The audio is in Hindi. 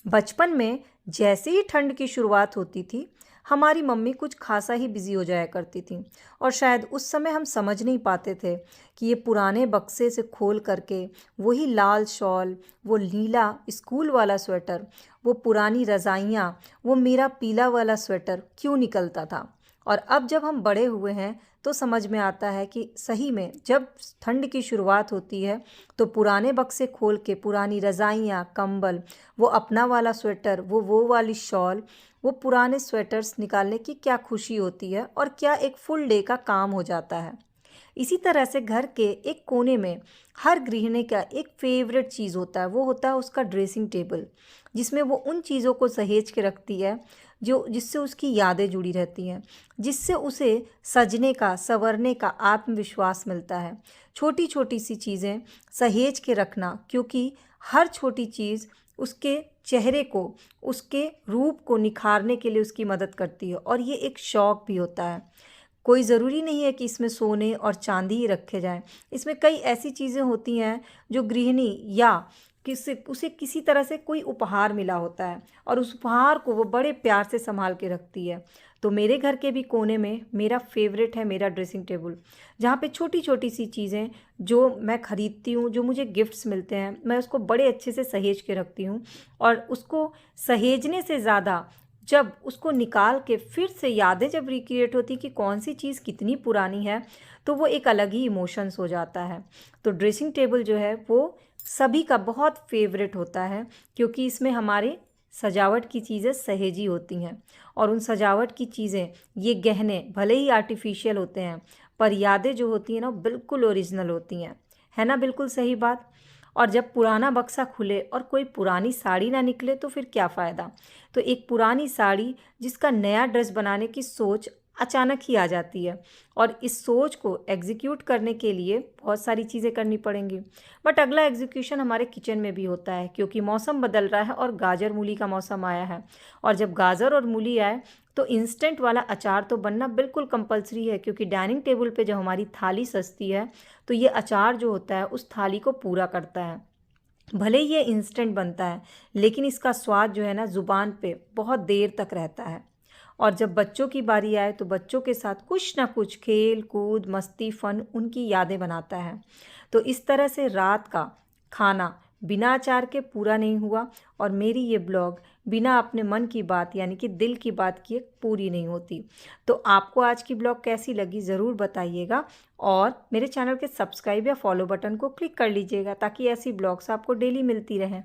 बचपन में जैसे ही ठंड की शुरुआत होती थी, हमारी मम्मी कुछ खासा ही बिजी हो जाया करती थी। और शायद उस समय हम समझ नहीं पाते थे कि ये पुराने बक्से से खोल करके वही लाल शॉल, वो नीला स्कूल वाला स्वेटर, वो पुरानी रज़ाइयाँ, वो मेरा पीला वाला स्वेटर क्यों निकलता था। और अब जब हम बड़े हुए हैं तो समझ में आता है कि सही में जब ठंड की शुरुआत होती है तो पुराने बक्से खोल के पुरानी रज़ाइयाँ, कंबल, वो अपना वाला स्वेटर, वो वाली शॉल, वो पुराने स्वेटर्स निकालने की क्या खुशी होती है और क्या एक फुल डे का काम हो जाता है। इसी तरह से घर के एक कोने में हर गृहिणी का एक फेवरेट चीज़ होता है, वो होता है उसका ड्रेसिंग टेबल, जिसमें वो उन चीज़ों को सहेज के रखती है जो जिससे उसकी यादें जुड़ी रहती हैं, जिससे उसे सजने का, संवरने का आत्मविश्वास मिलता है। छोटी छोटी सी चीज़ें सहेज के रखना, क्योंकि हर छोटी चीज़ उसके चेहरे को, उसके रूप को निखारने के लिए उसकी मदद करती है और ये एक शौक़ भी होता है। कोई ज़रूरी नहीं है कि इसमें सोने और चांदी ही रखे जाएं। इसमें कई ऐसी चीज़ें होती हैं जो गृहिणी या किसी उसे किसी तरह से कोई उपहार मिला होता है और उस उपहार को वो बड़े प्यार से संभाल के रखती है। तो मेरे घर के भी कोने में मेरा फेवरेट है मेरा ड्रेसिंग टेबल, जहाँ पे छोटी छोटी सी चीज़ें जो मैं ख़रीदती हूँ, जो मुझे गिफ्ट्स मिलते हैं, मैं उसको बड़े अच्छे से सहेज के रखती हूँ। और उसको सहेजने से ज़्यादा जब उसको निकाल के फिर से यादें जब रिक्रिएट होती कि कौन सी चीज़ कितनी पुरानी है, तो वो एक अलग ही इमोशंस हो जाता है। तो ड्रेसिंग टेबल जो है वो सभी का बहुत फेवरेट होता है, क्योंकि इसमें हमारे सजावट की चीज़ें सहेजी होती हैं। और उन सजावट की चीज़ें, ये गहने भले ही आर्टिफिशियल होते हैं, पर यादें जो होती हैं ना बिल्कुल ओरिजिनल होती हैं। है ना बिल्कुल सही बात। और जब पुराना बक्सा खुले और कोई पुरानी साड़ी ना निकले तो फिर क्या फ़ायदा। तो एक पुरानी साड़ी जिसका नया ड्रेस बनाने की सोच अचानक ही आ जाती है, और इस सोच को एग्जीक्यूट करने के लिए बहुत सारी चीज़ें करनी पड़ेंगी। बट अगला एग्जीक्यूशन हमारे किचन में भी होता है, क्योंकि मौसम बदल रहा है और गाजर मूली का मौसम आया है। और जब गाजर और मूली आए तो इंस्टेंट वाला अचार तो बनना बिल्कुल कंपलसरी है, क्योंकि डाइनिंग टेबल पे जब हमारी थाली सजती है तो ये अचार जो होता है उस थाली को पूरा करता है। भले ही ये इंस्टेंट बनता है, लेकिन इसका स्वाद जो है ना ज़ुबान पे बहुत देर तक रहता है। और जब बच्चों की बारी आए तो बच्चों के साथ कुछ ना कुछ खेल कूद, मस्ती, फन उनकी यादें बनाता है। तो इस तरह से रात का खाना बिना अचार के पूरा नहीं हुआ, और मेरी ये ब्लॉग बिना अपने मन की बात यानी कि दिल की बात किए पूरी नहीं होती। तो आपको आज की ब्लॉग कैसी लगी ज़रूर बताइएगा, और मेरे चैनल के सब्सक्राइब या फॉलो बटन को क्लिक कर लीजिएगा ताकि ऐसी ब्लॉग्स आपको डेली मिलती रहें।